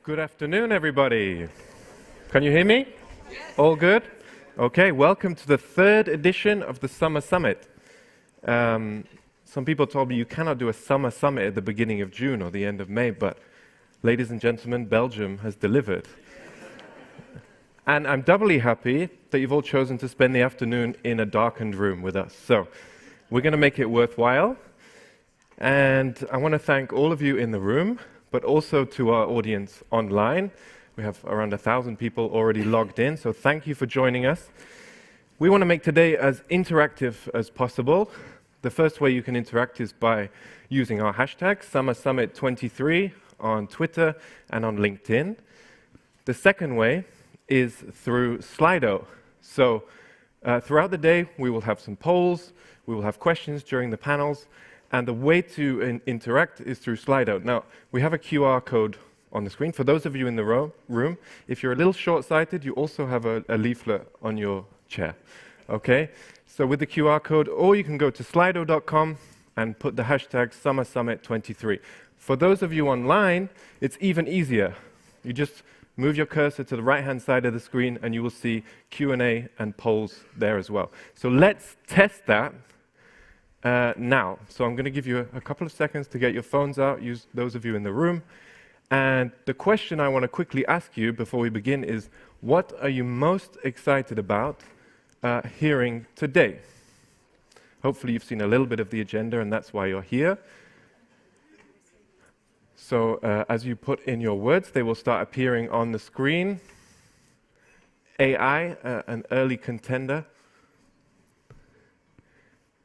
Good afternoon, everybody. Can you hear me? Yes. All good? Okay, welcome to the third edition of the Summer Summit. Some people told me you cannot do a Summer Summit at the beginning of June or the end of May, but ladies and gentlemen, Belgium has delivered. And I'm doubly happy that you've all chosen to spend the afternoon in a darkened room with us. So we're going to make it worthwhile. And I want to thank all of you in the room, but also to our audience online. We have around 1,000 people already logged in, so thank you for joining us. We want to make today as interactive as possible. The first way you can interact is by using our hashtag, SummerSummit23, on Twitter and on LinkedIn. The second way is through Slido. So throughout the day, we will have some polls, we will have questions during the panels, and the way to interact is through Slido. Now, we have a QR code on the screen. For those of you in the room, if you're a little short-sighted, you also have a leaflet on your chair. Okay? So with the QR code, or you can go to slido.com and put the hashtag SummerSummit23. For those of you online, it's even easier. You just move your cursor to the right-hand side of the screen, and you will see Q&A and polls there as well. So let's test that now. So I'm going to give you a couple of seconds to get your phones out, use those of you in the room. And the question I want to quickly ask you before we begin is, what are you most excited about hearing today? Hopefully you've seen a little bit of the agenda, and that's why you're here. So as you put in your words, they will start appearing on the screen. AI, an early contender.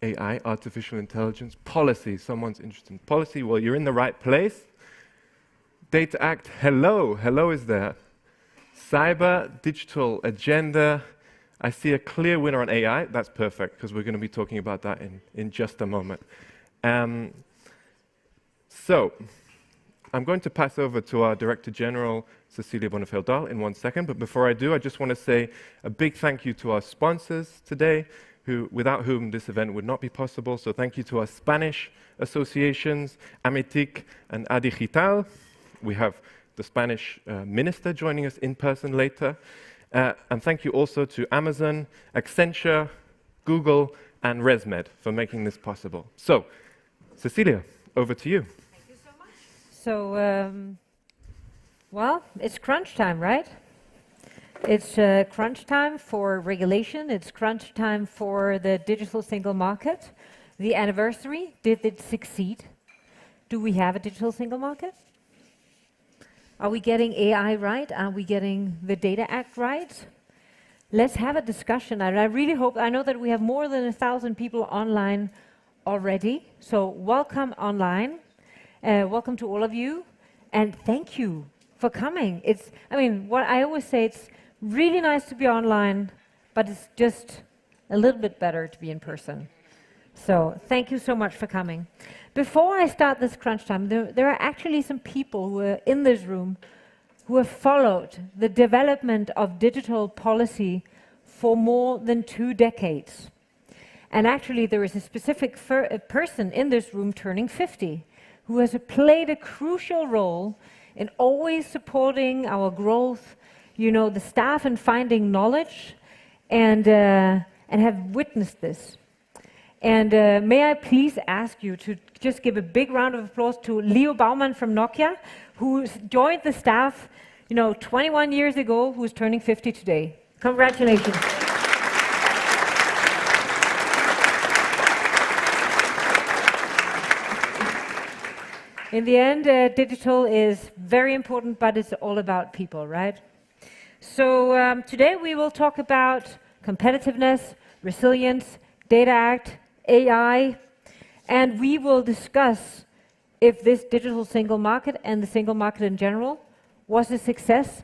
AI, artificial intelligence. Policy, someone's interested in policy. Well, you're in the right place. Data Act, hello is there. Cyber, digital agenda. I see a clear winner on AI. That's perfect, because we're going to be talking about that in just a moment. So, I'm going to pass over to our Director General, Cecilia Bonnefield-Dahl, in 1 second. But before I do, I just want to say a big thank you to our sponsors today, without whom this event would not be possible. So thank you to our Spanish associations, Amitic and Adigital. We have the Spanish minister joining us in person later. And thank you also to Amazon, Accenture, Google, and ResMed for making this possible. So, Cecilia, over to you. Thank you so much. So, well, it's crunch time, right? It's crunch time for regulation. It's crunch time for the digital single market. The anniversary, did it succeed? Do we have a digital single market? Are we getting AI right? Are we getting the Data Act right? Let's have a discussion. And I really hope, I know that we have more than 1,000 people online already. So welcome online. Welcome to all of you. And thank you for coming. What I always say, it's really nice to be online, but it's just a little bit better to be in person. So thank you so much for coming. Before I start this crunch time, there are actually some people who are in this room who have followed the development of digital policy for more than 2 decades. And actually there is a specific person in this room turning 50 who has played a crucial role in always supporting our growth, the staff in finding knowledge, and have witnessed this. And may I please ask you to just give a big round of applause to Leo Baumann from Nokia, who joined the staff 21 years ago, who's turning 50 today. Congratulations. In the end, digital is very important, but it's all about people, right? So today we will talk about competitiveness, resilience, Data Act, AI, and we will discuss if this digital single market and the single market in general was a success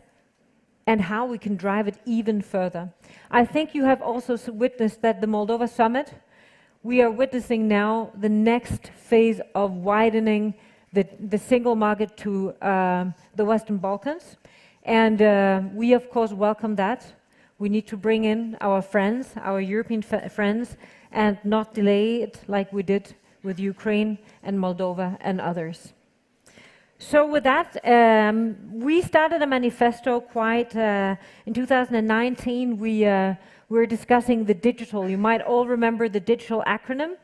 and how we can drive it even further. I think you have also witnessed that the Moldova summit, we are witnessing now the next phase of widening the single market to the Western Balkans. And we, of course, welcome that. We need to bring in our friends, our European friends, and not delay it like we did with Ukraine and Moldova and others. So with that, we started a manifesto quite in 2019. We were discussing the digital. You might all remember the digital acronym.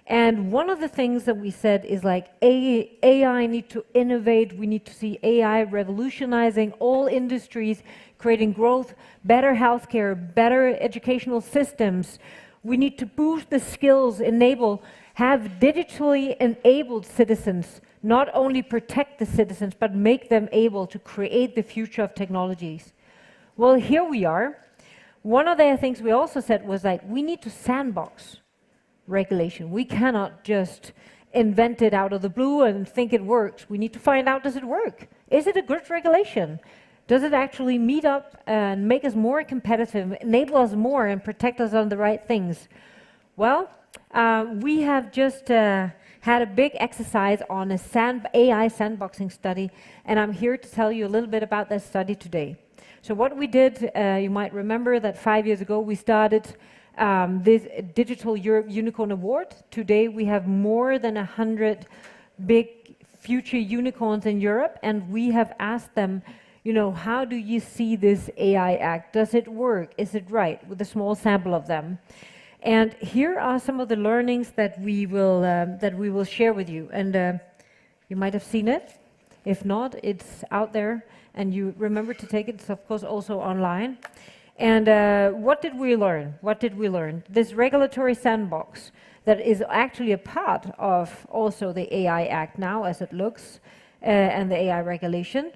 And one of the things that we said is like AI need to innovate. We need to see AI revolutionizing all industries, creating growth, better healthcare, better educational systems. We need to boost the skills, have digitally enabled citizens, not only protect the citizens, but make them able to create the future of technologies. Well, here we are. One of the things we also said was like, we need to sandbox regulation. We cannot just invent it out of the blue and think it works. We need to find out, does it work? Is it a good regulation? Does it actually meet up and make us more competitive, enable us more and protect us on the right things? Well, we have just had a big exercise on a AI sandboxing study, and I'm here to tell you a little bit about that study today. So what we did, you might remember that 5 years ago we started this Digital Europe Unicorn Award. Today we have more than 100 big future unicorns in Europe, and we have asked them, you know, how do you see this AI Act? Does it work? Is it right? With a small sample of them. And here are some of the learnings that we will share with you. And you might have seen it. If not, it's out there. And you remember to take it. It's of course also online. And what did we learn? What did we learn? This regulatory sandbox that is actually a part of also the AI Act now, as it looks, and the AI regulation.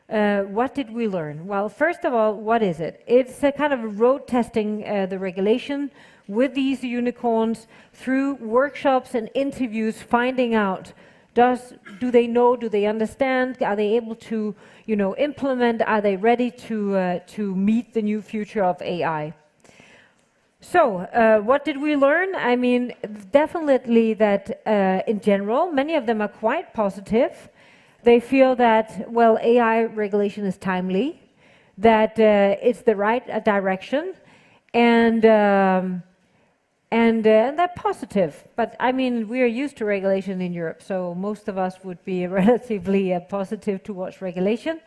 What did we learn? Well, first of all, what is it? It's a kind of road testing the regulation with these unicorns through workshops and interviews, finding out, do they know, do they understand, are they able to, you know, implement, are they ready to meet the new future of AI? So, what did we learn? I mean, definitely that in general, many of them are quite positive. They feel that, well, AI regulation is timely, that it's the right direction, and they're positive. But I mean, we are used to regulation in Europe, so most of us would be relatively positive towards regulation.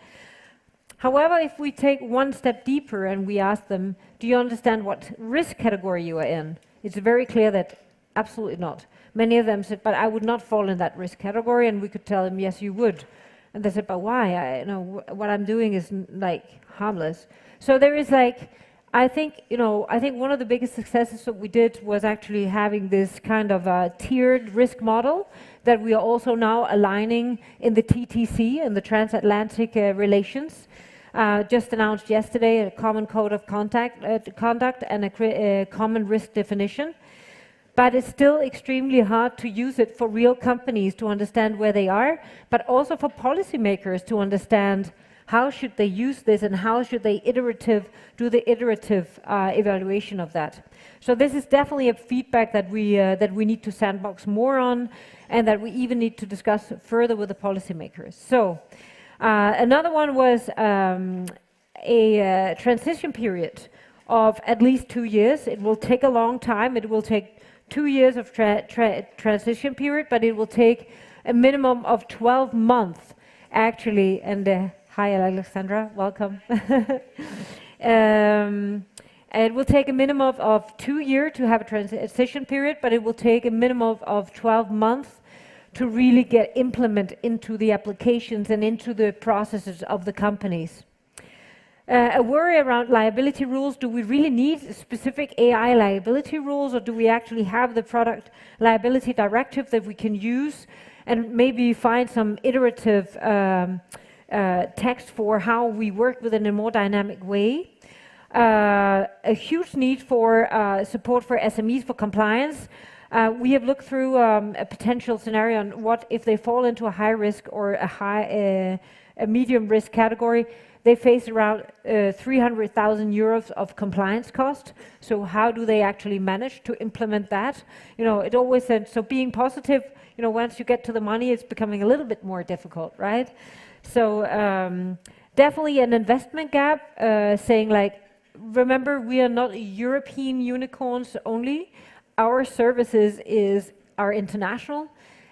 However, if we take one step deeper and we ask them, do you understand what risk category you are in? It's very clear that absolutely not. Many of them said, but I would not fall in that risk category, and we could tell them, yes, you would. And they said, but why? I know what I'm doing is like harmless. So there is like, I think one of the biggest successes that we did was actually having this kind of a tiered risk model that we are also now aligning in the TTC, in the transatlantic relations. Just announced yesterday a common code of conduct and a common risk definition. But it's still extremely hard to use it for real companies to understand where they are, but also for policymakers to understand how should they use this and how should they do the iterative evaluation of that. So this is definitely a feedback that we need to sandbox more on, and that we even need to discuss further with the policymakers. So another one was a transition period of at least 2 years. It will take a long time. It will take 2 years of transition period, but it will take a minimum of 12 months, actually. And hi, Alexandra, welcome. It will take a minimum of 2 years to have a transition period, but it will take a minimum of 12 months to really get implemented into the applications and into the processes of the companies. A worry around liability rules. Do we really need specific AI liability rules, or do we actually have the product liability directive that we can use and maybe find some iterative text for how we work with it in a more dynamic way? A huge need for support for SMEs for compliance. We have looked through a potential scenario on what if they fall into a high risk or a medium risk category. They face around 300,000 euros of compliance cost. So how do they actually manage to implement that? You know, it always said, so being positive, you know, once you get to the money, it's becoming a little bit more difficult, right? So definitely an investment gap, saying like, remember, we are not European unicorns only. Our services are international.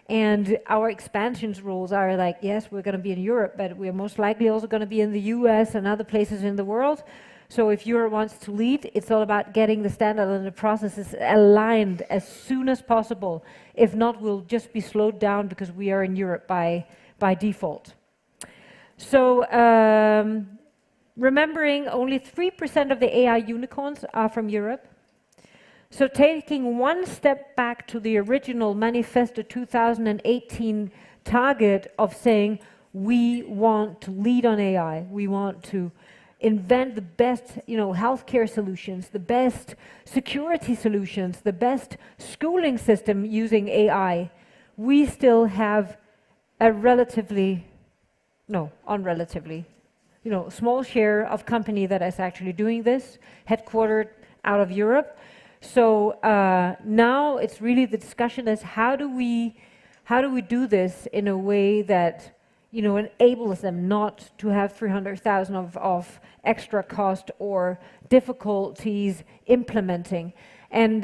And our expansions rules are like, yes, we're going to be in Europe, but we're most likely also going to be in the US and other places in the world. So if Europe wants to lead, it's all about getting the standard and the processes aligned as soon as possible. If not, we'll just be slowed down because we are in Europe by default. So remembering only 3% of the AI unicorns are from Europe. So taking one step back to the original Manifesto 2018 target of saying we want to lead on AI, we want to invent the best, healthcare solutions, the best security solutions, the best schooling system using AI, we still have a small share of company that is actually doing this, headquartered out of Europe. So now it's really the discussion is how do we do this in a way that enables them not to have 300,000 of extra cost or difficulties implementing. And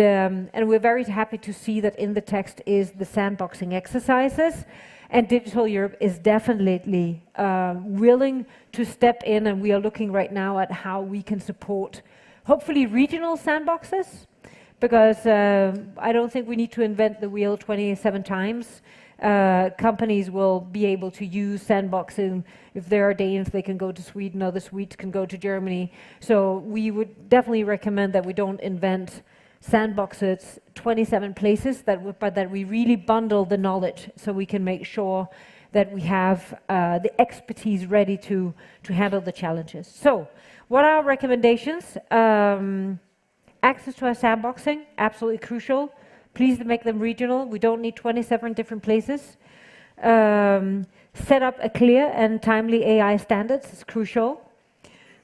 we're very happy to see that in the text is the sandboxing exercises. And Digital Europe is definitely willing to step in, and we are looking right now at how we can support, hopefully, regional sandboxes, because I don't think we need to invent the wheel 27 times. Companies will be able to use sandboxing. If there are Danes, they can go to Sweden, or the Swedes can go to Germany. So we would definitely recommend that we don't invent sandboxes 27 places, but that we really bundle the knowledge so we can make sure that we have the expertise ready to handle the challenges. So what are our recommendations? Access to our sandboxing, absolutely crucial. Please make them regional. We don't need 27 different places. Set up a clear and timely AI standards is crucial.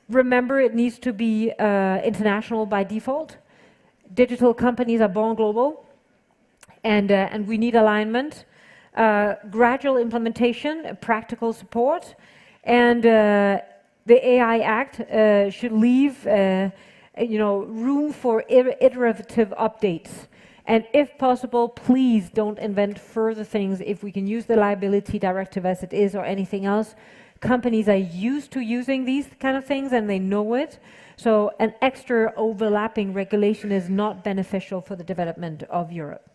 Remember, it needs to be international by default. Digital companies are born global, and we need alignment, gradual implementation, practical support, and the AI Act should leave room for iterative updates. And if possible, please don't invent further things. If we can use the liability directive as it is or anything else, companies are used to using these kind of things and they know it. So an extra overlapping regulation is not beneficial for the development of Europe.